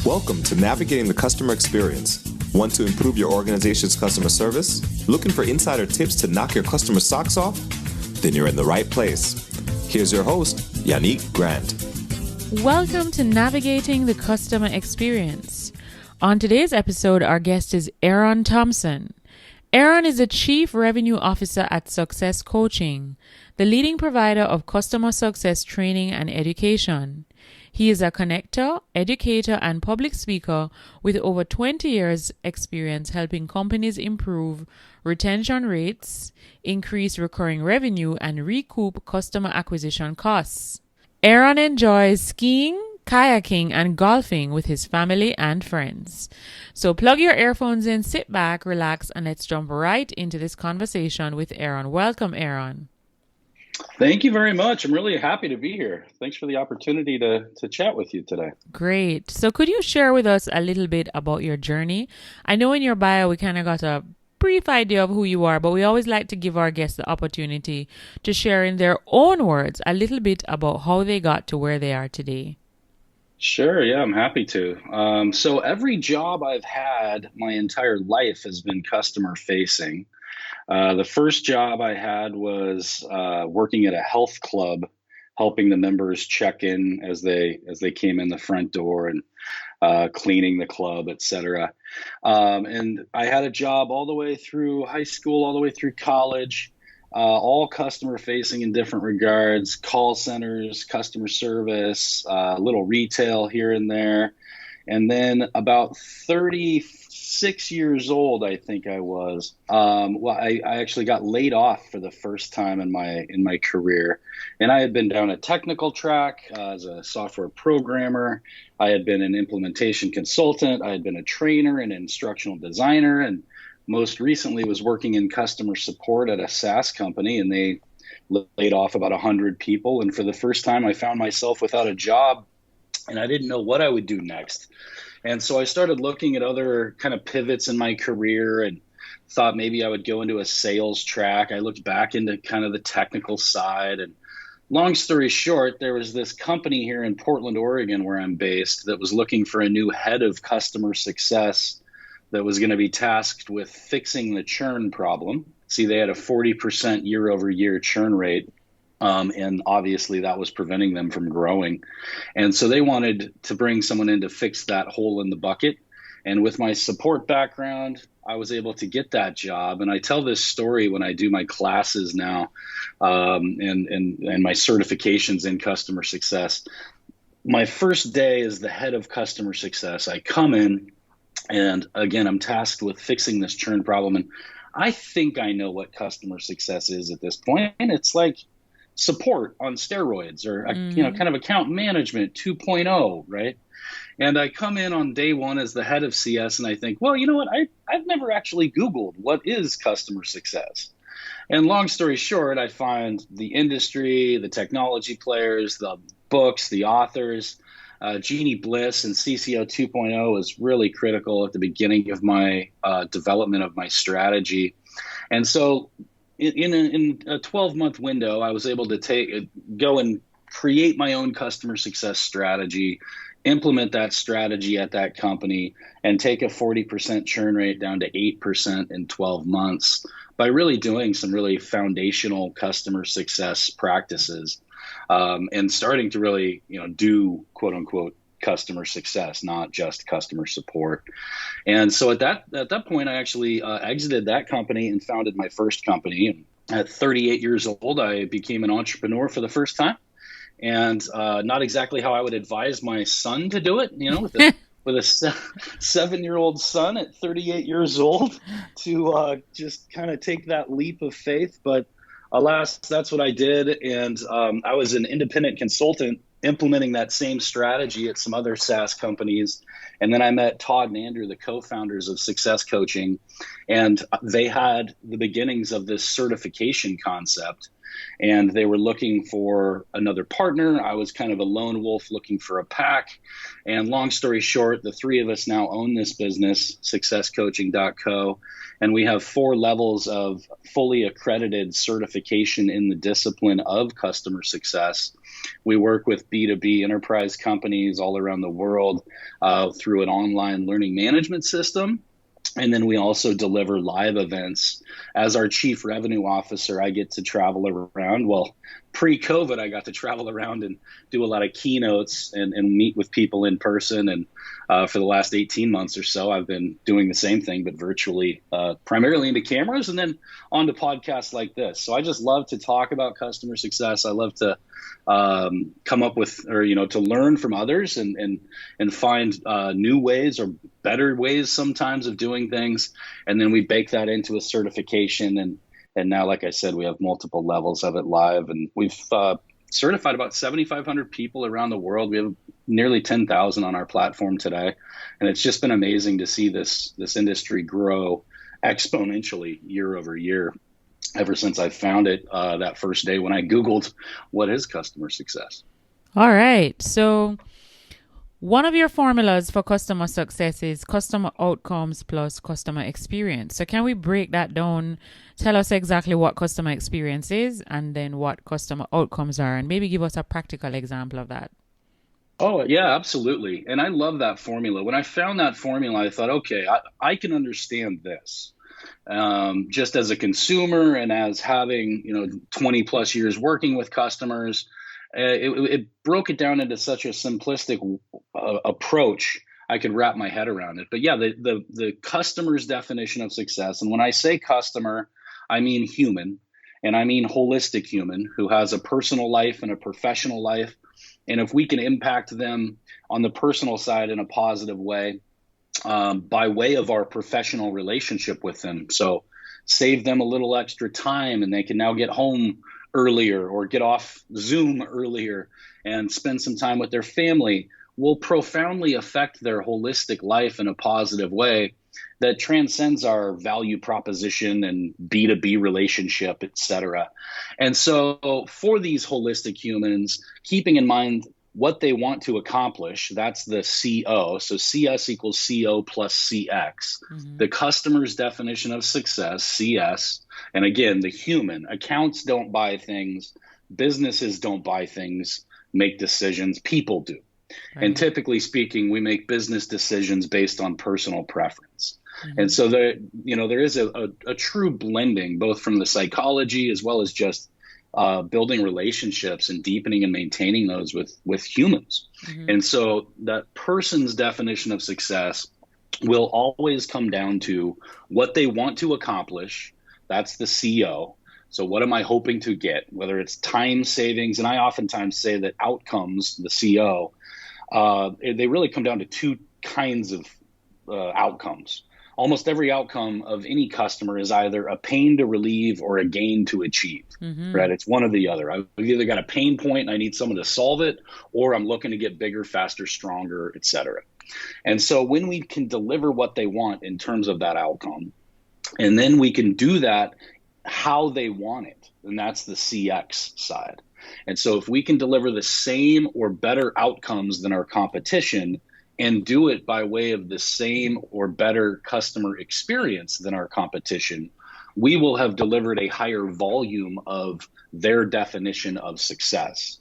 Welcome to Navigating the Customer Experience. Want to improve your organization's customer service? Looking for insider tips to knock your customer socks off? Then you're in the right place. Here's your host, Yannick Grant. Welcome to Navigating the Customer Experience. On today's episode, our guest is Aaron Thompson. Aaron is the Chief Revenue Officer at SuccessCOACHING, the leading provider of customer success training and education. He is a connector, educator, and public speaker with over 20 years' experience helping companies improve retention rates, increase recurring revenue, and recoup customer acquisition costs. Aaron enjoys skiing, kayaking, and golfing with his family and friends. So plug your earphones in, sit back, relax, and let's jump right into this conversation with Aaron. Welcome, Aaron. Thank you very much. I'm really happy to be here. Thanks for the opportunity to chat with you today. Great. So could you share with us a little bit about your journey? I know in your bio we kind of got a brief idea of who you are, but we always like to give our guests the opportunity to share in their own words a little bit about how they got to where they are today. Sure. Yeah, I'm happy to. So every job I've had my entire life has been customer facing. The first job I had was working at a health club, helping the members check in as they came in the front door and cleaning the club, etc. And I had a job all the way through high school, all the way through college, all customer facing in different regards, call centers, customer service, little retail here and there. And then about 36 years old, I think I was. I actually got laid off for the first time in my career, and I had been down a technical track as a software programmer. I had been an implementation consultant. I had been a trainer and instructional designer, and most recently was working in customer support at a SaaS company, and they laid off about 100 people. And for the first time, I found myself without a job, and I didn't know what I would do next. And so I started looking at other kind of pivots in my career and thought maybe I would go into a sales track. I looked back into kind of the technical side. And long story short, there was this company here in Portland, Oregon, where I'm based, that was looking for a new head of customer success that was going to be tasked with fixing the churn problem. See, they had a 40% year over year churn rate. And obviously that was preventing them from growing. And so they wanted to bring someone in to fix that hole in the bucket. And with my support background, I was able to get that job. And I tell this story when I do my classes now and my certifications in customer success. My first day as the head of customer success, I come in and again, I'm tasked with fixing this churn problem. And I think I know what customer success is at this point. And it's like support on steroids or, kind of account management 2.0, right? And I come in on day one as the head of CS and I think, well, you know what? I've never actually Googled what is customer success. And long story short, I find the industry, the technology players, the books, the authors, Jeannie Bliss and CCO 2.0 was really critical at the beginning of my development of my strategy. And so in a 12-month window, I was able to go and create my own customer success strategy, implement that strategy at that company, and take a 40% churn rate down to 8% in 12 months by really doing some really foundational customer success practices and starting to really, do quote unquote customer success, not just customer support. And so at that point, I actually exited that company and founded my first company. And at 38 years old, I became an entrepreneur for the first time. And not exactly how I would advise my son to do it, with a 7-year-old son at 38 years old to just kind of take that leap of faith. But alas, that's what I did. And I was an independent consultant implementing that same strategy at some other SaaS companies. And then I met Todd and Andrew, the co-founders of SuccessCOACHING, and they had the beginnings of this certification concept. And they were looking for another partner. I was kind of a lone wolf looking for a pack. And long story short, the three of us now own this business, SuccessCOACHING.co. And we have 4 levels of fully accredited certification in the discipline of customer success. We work with B2B enterprise companies all around the world through an online learning management system. And then we also deliver live events. As our chief revenue officer, I get to travel around. Well, pre-COVID, I got to travel around and do a lot of keynotes and meet with people in person. And for the last 18 months or so, I've been doing the same thing, but virtually, primarily into cameras and then onto podcasts like this. So I just love to talk about customer success. I love to come up with, or, to learn from others and find new ways or better ways sometimes of doing things. And then we bake that into a certification. And now, like I said, we have multiple levels of it live, and we've certified about 7,500 people around the world. We have nearly 10,000 on our platform today. And it's just been amazing to see this industry grow exponentially year over year ever since I found it that first day when I Googled what is customer success. All right. So one of your formulas for customer success is customer outcomes plus customer experience. So can we break that down? Tell us exactly what customer experience is and then what customer outcomes are, and maybe give us a practical example of that. Oh, yeah, absolutely. And I love that formula. When I found that formula, I thought, okay, I can understand this. Just as a consumer and as having 20 plus years working with customers, it broke it down into such a simplistic approach. I could wrap my head around it. But yeah, the customer's definition of success, and when I say customer, I mean human, and I mean holistic human who has a personal life and a professional life. And if we can impact them on the personal side in a positive way, by way of our professional relationship with them. So save them a little extra time and they can now get home earlier or get off Zoom earlier and spend some time with their family, will profoundly affect their holistic life in a positive way that transcends our value proposition and B2B relationship, et cetera. And so for these holistic humans, keeping in mind what they want to accomplish, that's the CO. So CS equals CO plus CX. Mm-hmm. The customer's definition of success, CS. And again, the human. Accounts don't buy things. Businesses don't buy things, make decisions. People do. Right. And typically speaking, we make business decisions based on personal preference. Mm-hmm. And so there is a true blending, both from the psychology as well as just building relationships and deepening and maintaining those with humans. Mm-hmm. And so that person's definition of success will always come down to what they want to accomplish. That's the CO. So what am I hoping to get, whether it's time savings? And I oftentimes say that outcomes, the CO, they really come down to two kinds of outcomes. Almost every outcome of any customer is either a pain to relieve or a gain to achieve, mm-hmm. right? It's one or the other. I've either got a pain point and I need someone to solve it, or I'm looking to get bigger, faster, stronger, et cetera. And so when we can deliver what they want in terms of that outcome, and then we can do that how they want it, and that's the CX side. And so if we can deliver the same or better outcomes than our competition, and do it by way of the same or better customer experience than our competition, we will have delivered a higher volume of their definition of success.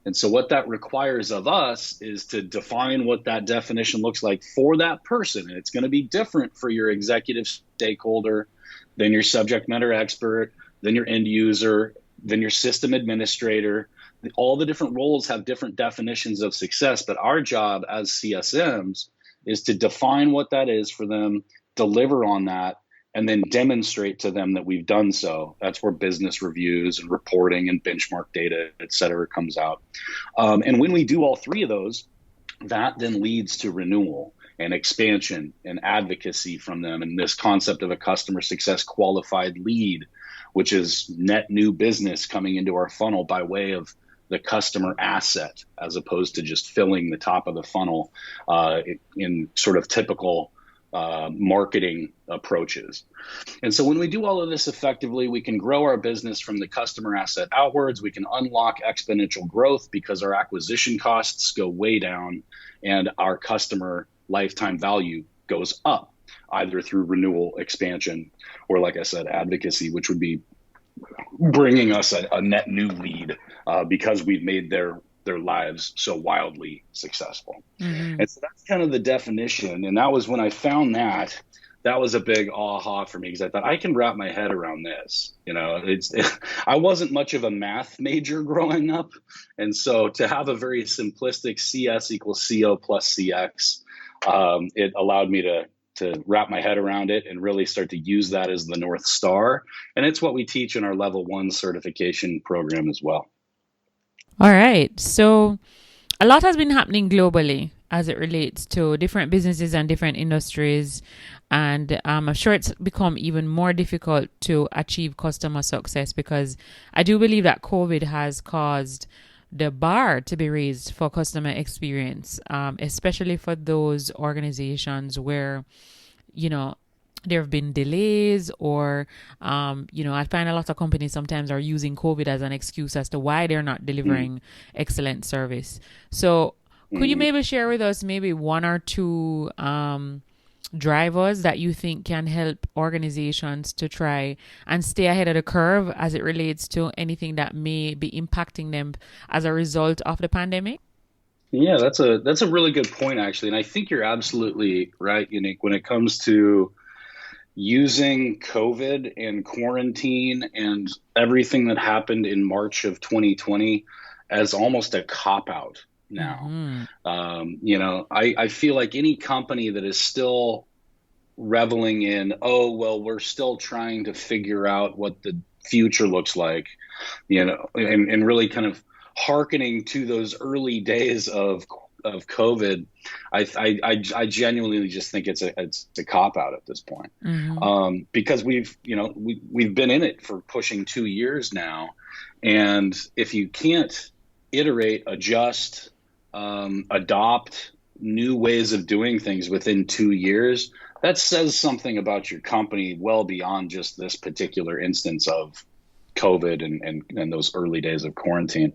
And so what that requires of us is to define what that definition looks like for that person. And it's going to be different for your executive stakeholder than your subject matter expert, than your end user, than your system administrator. All the different roles have different definitions of success, but our job as CSMs is to define what that is for them, deliver on that, and then demonstrate to them that we've done so. That's where business reviews and reporting and benchmark data, et cetera, comes out. And when we do all three of those, that then leads to renewal and expansion and advocacy from them. And this concept of a customer success qualified lead, which is net new business coming into our funnel by way of the customer asset, as opposed to just filling the top of the funnel in sort of typical marketing approaches. And so when we do all of this effectively, we can grow our business from the customer asset outwards. We can unlock exponential growth because our acquisition costs go way down and our customer lifetime value goes up, either through renewal, expansion, or, like I said, advocacy, which would be bringing us a net new lead because we've made their lives so wildly successful. Mm-hmm. And so that's kind of the definition. And that was when I found that was a big aha for me, because I thought I can wrap my head around this. I wasn't much of a math major growing up. And so to have a very simplistic CS equals CO plus CX, it allowed me to wrap my head around it and really start to use that as the North Star. And it's what we teach in our level 1 certification program as well. All right. So a lot has been happening globally as it relates to different businesses and different industries. And I'm sure it's become even more difficult to achieve customer success, because I do believe that COVID has caused the bar to be raised for customer experience, especially for those organizations where, there have been delays, or, I find a lot of companies sometimes are using COVID as an excuse as to why they're not delivering excellent service. So could you maybe share with us maybe one or two drivers that you think can help organizations to try and stay ahead of the curve as it relates to anything that may be impacting them as a result of the pandemic? Yeah, that's a really good point, actually. And I think you're absolutely right, Unique, when it comes to using COVID and quarantine and everything that happened in March of 2020 as almost a cop-out now. I feel like any company that is still reveling in, we're still trying to figure out what the future looks like, and really kind of hearkening to those early days of COVID, I genuinely just think it's a cop out at this point, because we've been in it for pushing 2 years now, and if you can't iterate, adjust, adopt new ways of doing things within 2 years, that says something about your company well beyond just this particular instance of COVID and those early days of quarantine.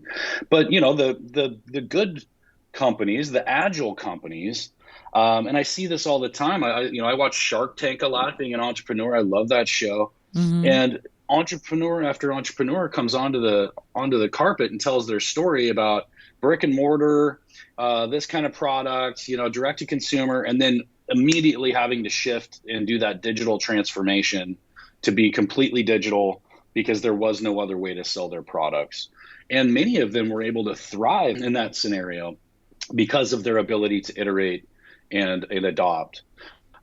But the good companies, the agile companies, and I see this all the time. I watch Shark Tank a lot, being an entrepreneur. I love that show. And entrepreneur after entrepreneur comes onto the carpet and tells their story about brick and mortar, this kind of product, direct to consumer, and then immediately having to shift and do that digital transformation to be completely digital because there was no other way to sell their products. And many of them were able to thrive in that scenario because of their ability to iterate and adopt.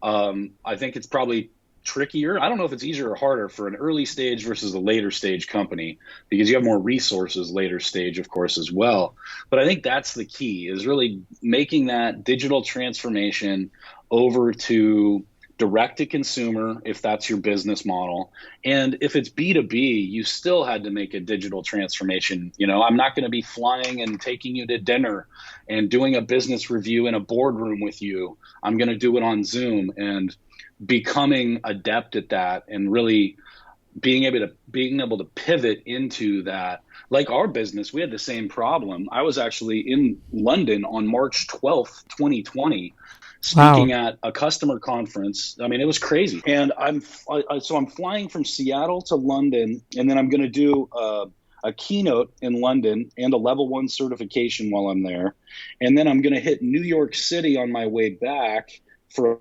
I think it's probably trickier. I don't know if it's easier or harder for an early stage versus a later stage company, because you have more resources later stage, of course, as well. But I think that's the key, is really making that digital transformation over to direct to consumer, if that's your business model. And if it's B2B, you still had to make a digital transformation. I'm not going to be flying and taking you to dinner and doing a business review in a boardroom with you. I'm going to do it on Zoom, and becoming adept at that and really being able to pivot into that. Like our business, we had the same problem. I was actually in London on March 12th, 2020, speaking at a customer conference. I mean, it was crazy. And I'm flying from Seattle to London, and then I'm going to do a keynote in London and a level 1 certification while I'm there. And then I'm going to hit New York City on my way back for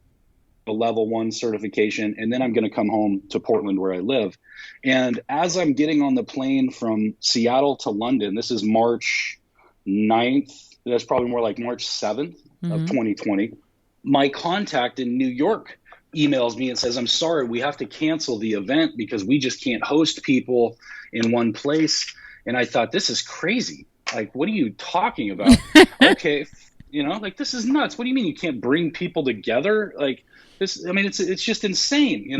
a level 1 certification. And then I'm going to come home to Portland, where I live. And as I'm getting on the plane from Seattle to London, this is March 9th. That's probably more like March 7th of 2020. My contact in New York emails me and says, "I'm sorry, we have to cancel the event because we just can't host people in one place." And I thought, this is crazy. Like, what are you talking about? Okay, this is nuts. What do you mean you can't bring people together? Like this, I mean, it's just insane,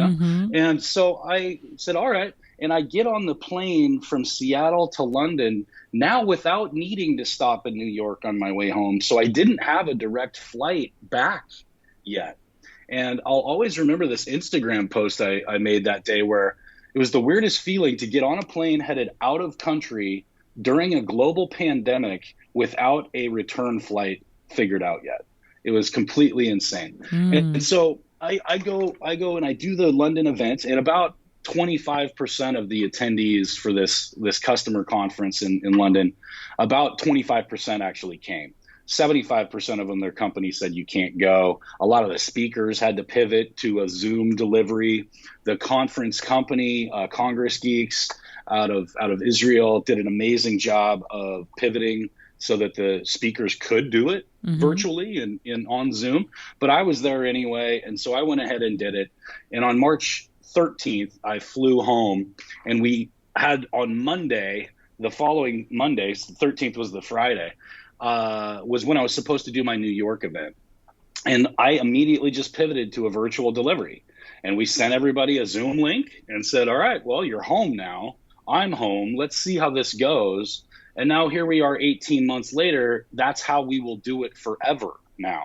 And so I said, all right. And I get on the plane from Seattle to London now without needing to stop in New York on my way home. So I didn't have a direct flight back yet. And I'll always remember this Instagram post I made that day, where it was the weirdest feeling to get on a plane headed out of country during a global pandemic without a return flight figured out yet. It was completely insane. And so I go and I do the London event, and about 25% of the attendees for this customer conference in London, about 25% actually came. 75% of them, their company said you can't go. A lot of the speakers had to pivot to a Zoom delivery. The conference company, Congress Geeks out of Israel, did an amazing job of pivoting so that the speakers could do it virtually and on Zoom. But I was there anyway, and so I went ahead and did it. And on March 13th, I flew home, and we had on Monday, the following Monday, so the 13th was the Friday, was when I was supposed to do my New York event. And I immediately just pivoted to a virtual delivery. And we sent everybody a Zoom link and said, all right, well, you're home now. I'm home. Let's see how this goes. And now here we are 18 months later. That's how we will do it forever now,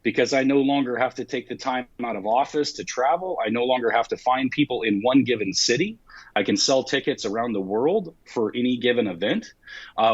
because I no longer have to take the time out of office to travel. I no longer have to find people in one given city. I can sell tickets around the world for any given event.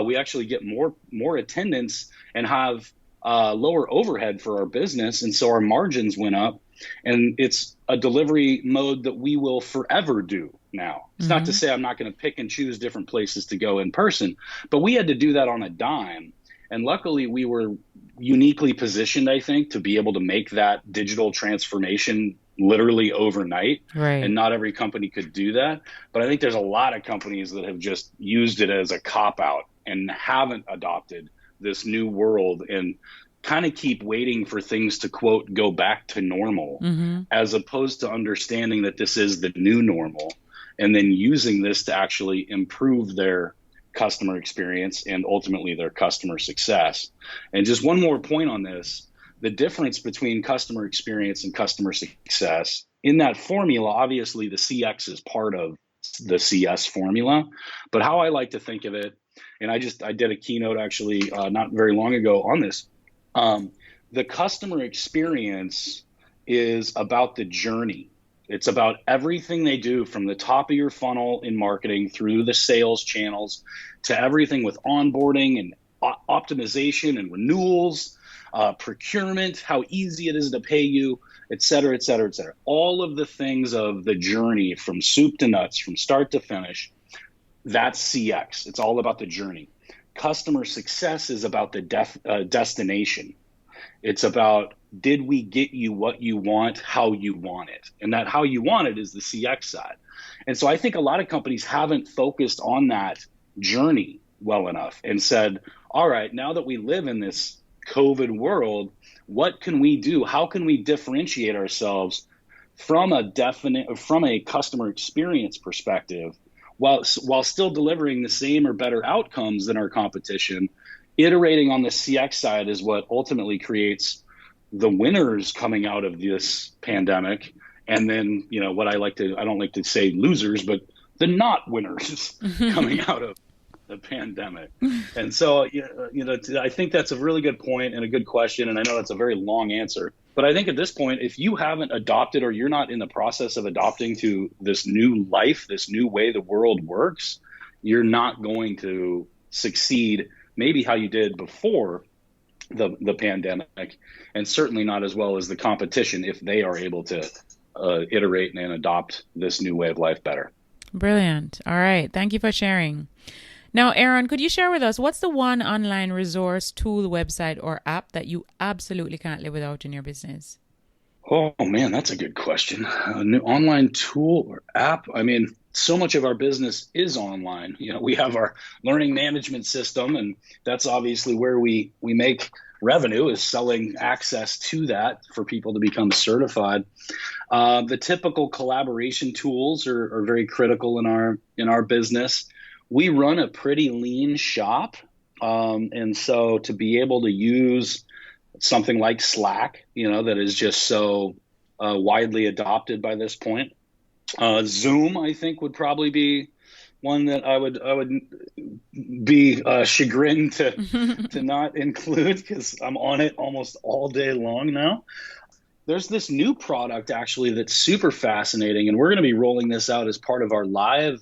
We actually get more attendance and have lower overhead for our business. And so our margins went up, and it's a delivery mode that we will forever do now. It's not to say I'm not going to pick and choose different places to go in person, but we had to do that on a dime. And luckily we were uniquely positioned, I think, to be able to make that digital transformation literally overnight. Right. And not every company could do that. But I think there's a lot of companies that have just used it as a cop-out and haven't adopted this new world and kind of keep waiting for things to, quote, go back to normal, as opposed to understanding that this is the new normal and then using this to actually improve their customer experience and ultimately their customer success. And just one more point on this, the difference between customer experience and customer success in that formula, obviously the CX is part of the CS formula, but how I like to think of it, and I did a keynote actually not very long ago on this. The customer experience is about the journey. It's about everything they do from the top of your funnel in marketing through the sales channels to everything with onboarding and optimization and renewals, procurement, how easy it is to pay you, et cetera, et cetera, et cetera. All of the things of the journey from soup to nuts, from start to finish, that's CX. It's all about the journey. Customer success is about the destination. It's about, did we get you what you want, how you want it? And that how you want it is the CX side. And so I think a lot of companies haven't focused on that journey well enough and said, all right, now that we live in this COVID world, what can we do? How can we differentiate ourselves from a customer experience perspective while still delivering the same or better outcomes than our competition? Iterating on the CX side is what ultimately creates the winners coming out of this pandemic. And then, what I don't like to say losers, but the not winners coming out of the pandemic. And so, I think that's a really good point and a good question. And I know that's a very long answer, but I think at this point, if you haven't adopted or you're not in the process of adopting to this new life, this new way the world works, you're not going to succeed maybe how you did before the pandemic, and certainly not as well as the competition if they are able to iterate and adopt this new way of life better. Brilliant. All right. Thank you for sharing. Now, Aaron, could you share with us what's the one online resource, tool, website, or app that you absolutely can't live without in your business? Oh, man, that's a good question. A new online tool or app? I mean, so much of our business is online. We have our learning management system, and that's obviously where we make revenue, is selling access to that for people to become certified. The typical collaboration tools are very critical in our business. We run a pretty lean shop, and so to be able to use something like Slack, that is just so widely adopted by this point. Zoom, I think, would probably be one that I would be chagrined to not include, because I'm on it almost all day long now. There's this new product actually that's super fascinating, and we're going to be rolling this out as part of our live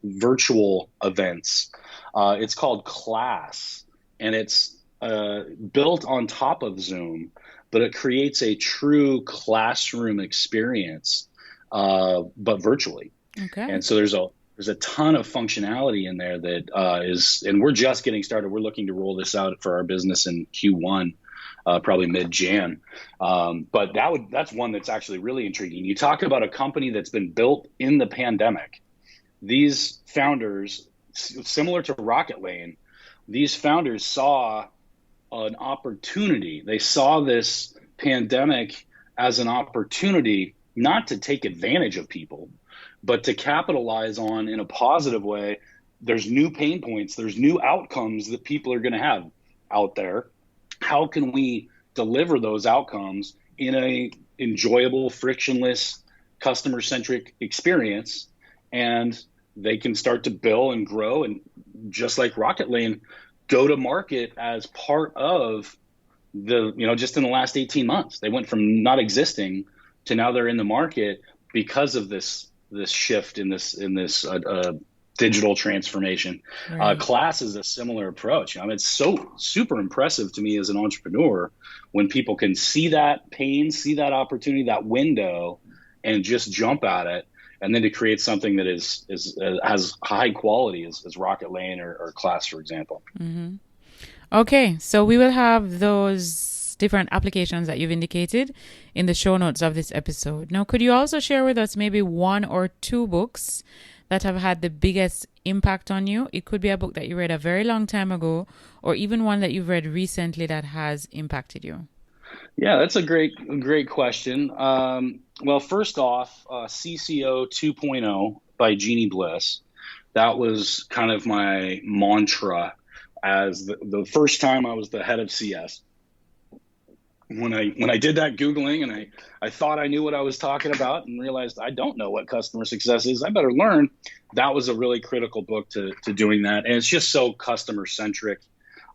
virtual events. It's called Class, and it's built on top of Zoom, but it creates a true classroom experience, but virtually. Okay. And so there's a ton of functionality in there that and we're just getting started. We're looking to roll this out for our business in Q1, probably mid-Jan. But that's one that's actually really intriguing. You talk about a company that's been built in the pandemic. These founders, similar to Rocket Lane, these founders saw an opportunity. They saw this pandemic as an opportunity not to take advantage of people, but to capitalize on in a positive way. There's new pain points, there's new outcomes that people are going to have out there. How can we deliver those outcomes in a enjoyable, frictionless, customer-centric experience? And they can start to build and grow, and just like Rocket Lane, go to market as part of just in the last 18 months. They went from not existing to now they're in the market because of this shift in this digital transformation. Right. Class is a similar approach. I mean, it's so super impressive to me as an entrepreneur when people can see that pain, see that opportunity, that window, and just jump at it. And then to create something that has high quality as Rocket Lane or Class, for example. Mm-hmm. Okay, so we will have those different applications that you've indicated in the show notes of this episode. Now, could you also share with us maybe one or two books that have had the biggest impact on you? It could be a book that you read a very long time ago, or even one that you've read recently that has impacted you. Yeah, that's a great question. Well, first off, CCO 2.0 by Jeannie Bliss. That was kind of my mantra as the first time I was the head of CS. When I did that Googling and I thought I knew what I was talking about and realized I don't know what customer success is, I better learn. That was a really critical book to doing that. And it's just so customer centric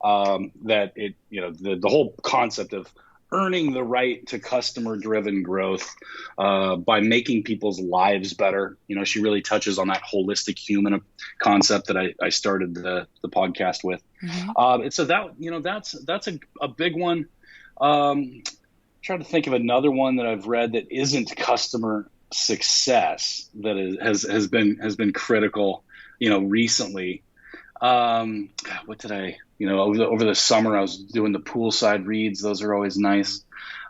that the whole concept of earning the right to customer-driven growth by making people's lives better. She really touches on that holistic human concept that I started the podcast with. Mm-hmm. And so that's a big one. Trying to think of another one that I've read that isn't customer success that has been critical, recently. What did I, over the summer I was doing the poolside reads. Those are always nice.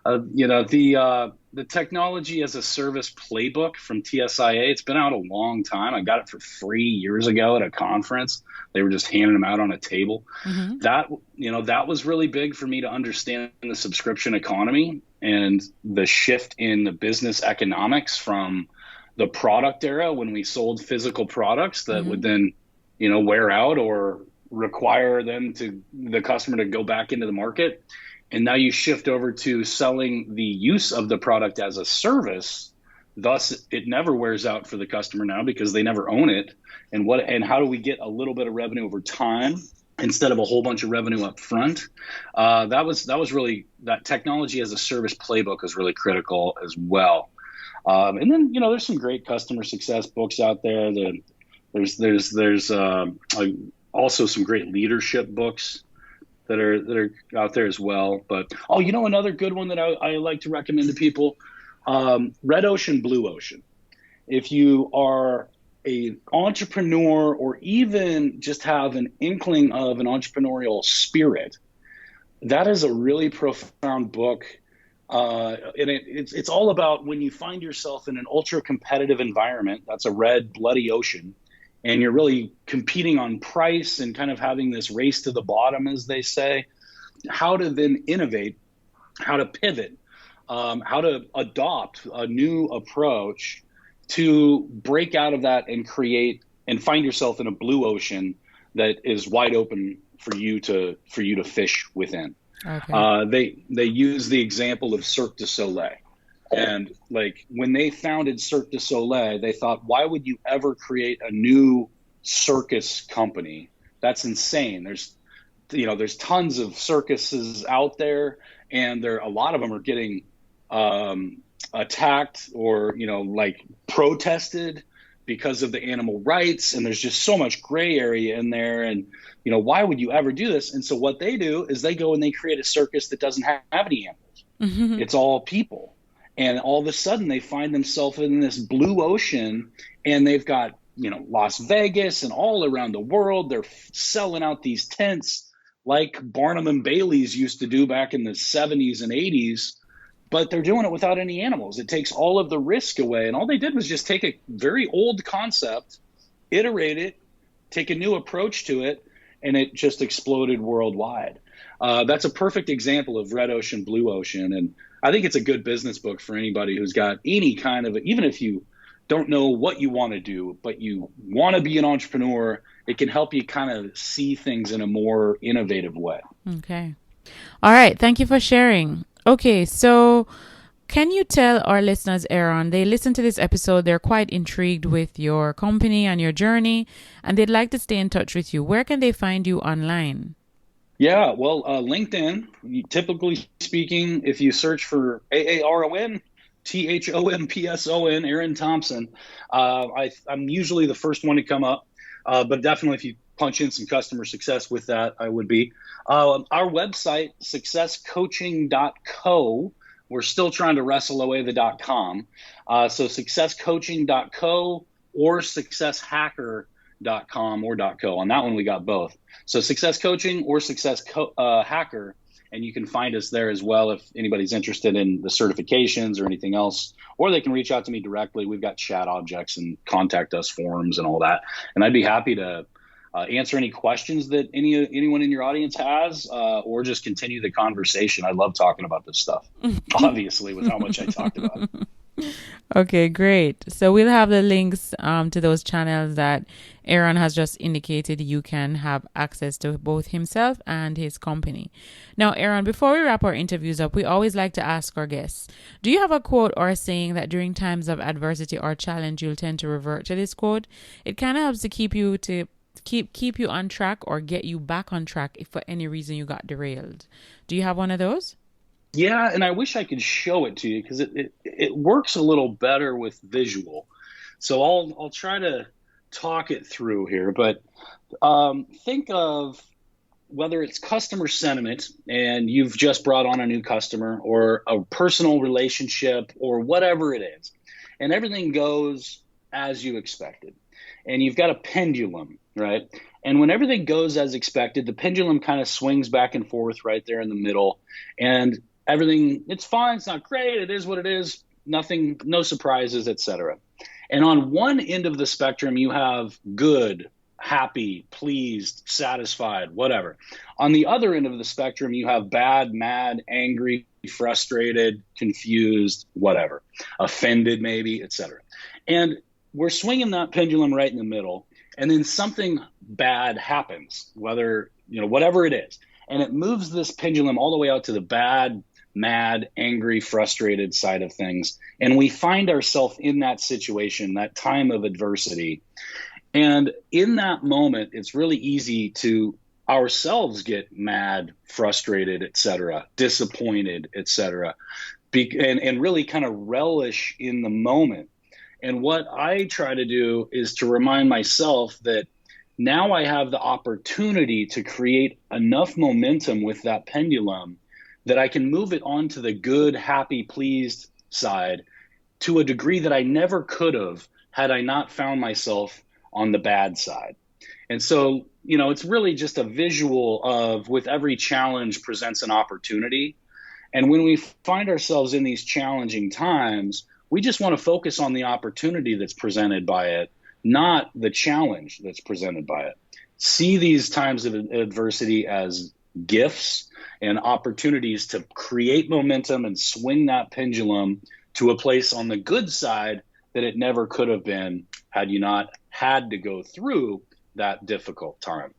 The technology as a service playbook from TSIA. It's been out a long time. I got it for free years ago at a conference. They were just handing them out on a table. Mm-hmm. That was really big for me to understand the subscription economy and the shift in the business economics from the product era when we sold physical products that mm-hmm. would then wear out or require the customer to go back into the market. And now you shift over to selling the use of the product as a service. Thus, it never wears out for the customer now because they never own it. And how do we get a little bit of revenue over time instead of a whole bunch of revenue up front? That was really, that technology as a service playbook is really critical as well. And then, there's some great customer success books out there. There's also some great leadership books that are out there as well. But another good one that I like to recommend to people, Red Ocean, Blue Ocean. If you are an entrepreneur or even just have an inkling of an entrepreneurial spirit, that is a really profound book. And it's all about when you find yourself in an ultra competitive environment. That's a red, bloody ocean. And you're really competing on price and kind of having this race to the bottom, as they say. How to then innovate, how to pivot, how to adopt a new approach to break out of that and create and find yourself in a blue ocean that is wide open for you to fish within. Okay. They use the example of Cirque du Soleil. And when they founded Cirque du Soleil, they thought, why would you ever create a new circus company? That's insane. There's tons of circuses out there, and a lot of them are getting attacked or protested because of the animal rights. And there's just so much gray area in there. And why would you ever do this? And so what they do is they go and they create a circus that doesn't have any animals. Mm-hmm. It's all people. And all of a sudden they find themselves in this blue ocean, and they've got, Las Vegas and all around the world. They're selling out these tents like Barnum and Bailey's used to do back in the 70s and 80s, but they're doing it without any animals. It takes all of the risk away. And all they did was just take a very old concept, iterate it, take a new approach to it, and it just exploded worldwide. That's a perfect example of red ocean, blue ocean. And I think it's a good business book for anybody who's got any kind of, even if you don't know what you want to do, but you want to be an entrepreneur, it can help you kind of see things in a more innovative way. Okay. All right. Thank you for sharing. Okay. So can you tell our listeners, Aaron, they listen to this episode, they're quite intrigued with your company and your journey, and they'd like to stay in touch with you. Where can they find you online? Yeah, well, LinkedIn, typically speaking, if you search for AARON, THOMPSON, Aaron Thompson, I'm usually the first one to come up. But definitely if you punch in some customer success with that, I would be. Our website, SuccessCOACHING.co. We're still trying to wrestle away the .com. So SuccessCOACHING.co or SuccessHacker.com or .co. On that one, we got both. So Success Coaching or Success Hacker. And you can find us there as well if anybody's interested in the certifications or anything else, or they can reach out to me directly. We've got chat objects and contact us forms and all that. And I'd be happy to answer any questions that anyone in your audience has, or just continue the conversation. I love talking about this stuff, obviously, with how much I talked about it. Okay, great. So we'll have the links to those channels that Aaron has just indicated you can have access to, both himself and his company. Now, Aaron, before we wrap our interviews up, we always like to ask our guests, do you have a quote or a saying that during times of adversity or challenge, you'll tend to revert to this quote? It kind of helps to keep you on track or get you back on track if for any reason you got derailed. Do you have one of those? Yeah, and I wish I could show it to you because it works a little better with visual. So I'll try to talk it through here. But think of whether it's customer sentiment and you've just brought on a new customer, or a personal relationship, or whatever it is, and everything goes as you expected. And you've got a pendulum, right? And when everything goes as expected, the pendulum kind of swings back and forth right there in the middle. And everything, it's fine, it's not great, it is what it is, nothing, no surprises, etc. And on one end of the spectrum, you have good, happy, pleased, satisfied, whatever. On the other end of the spectrum, you have bad, mad, angry, frustrated, confused, whatever, offended maybe, etc. And we're swinging that pendulum right in the middle, and then something bad happens, whatever it is. And it moves this pendulum all the way out to the bad, mad, angry, frustrated side of things. And we find ourselves in that situation, that time of adversity. And in that moment, it's really easy to ourselves get mad, frustrated, etc., disappointed, etc., and really kind of relish in the moment. And what I try to do is to remind myself that now I have the opportunity to create enough momentum with that pendulum that I can move it onto the good, happy, pleased side to a degree that I never could have had I not found myself on the bad side. And so, it's really just a visual of, with every challenge presents an opportunity. And when we find ourselves in these challenging times, we just want to focus on the opportunity that's presented by it, not the challenge that's presented by it. See these times of adversity as gifts and opportunities to create momentum and swing that pendulum to a place on the good side that it never could have been had you not had to go through that difficult time.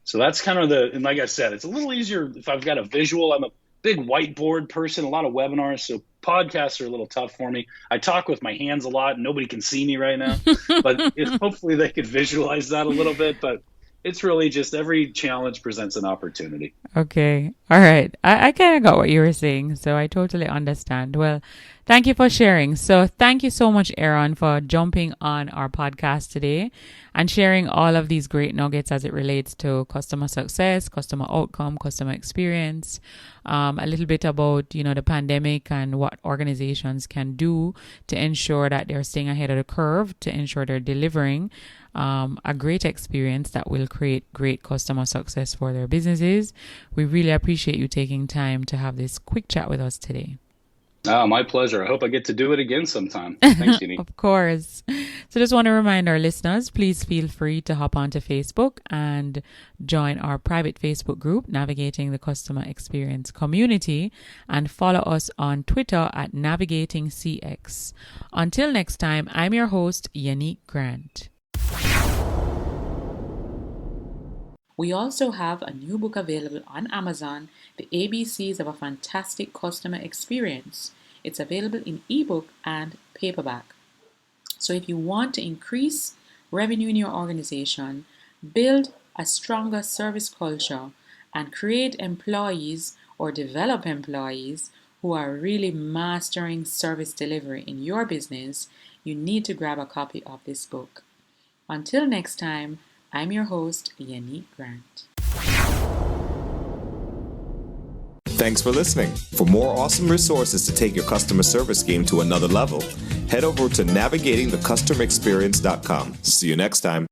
So that's kind of and like I said, it's a little easier if I've got a visual. I'm a big whiteboard person, a lot of webinars, so podcasts are a little tough for me. I talk with my hands a lot and nobody can see me right now, but hopefully they could visualize that a little bit. But it's really just every challenge presents an opportunity. Okay. All right. I kind of got what you were saying, so I totally understand. Well, Thank you for sharing. So thank you so much, Aaron, for jumping on our podcast today and sharing all of these great nuggets as it relates to customer success, customer outcome, customer experience, a little bit about, the pandemic and what organizations can do to ensure that they're staying ahead of the curve, to ensure they're delivering a great experience that will create great customer success for their businesses. We really appreciate you taking time to have this quick chat with us today. Oh, my pleasure. I hope I get to do it again sometime. Thanks, Jeannie. Of course. So just want to remind our listeners, please feel free to hop onto Facebook and join our private Facebook group, Navigating the Customer Experience Community, and follow us on Twitter at NavigatingCX. Until next time, I'm your host, Yannick Grant. We also have a new book available on Amazon, The ABCs of a Fantastic Customer Experience. It's available in ebook and paperback. So if you want to increase revenue in your organization, build a stronger service culture, and create employees or develop employees who are really mastering service delivery in your business, you need to grab a copy of this book. Until next time, I'm your host, Yannick Grant. Thanks for listening. For more awesome resources to take your customer service game to another level, head over to navigatingthecustomerexperience.com. See you next time.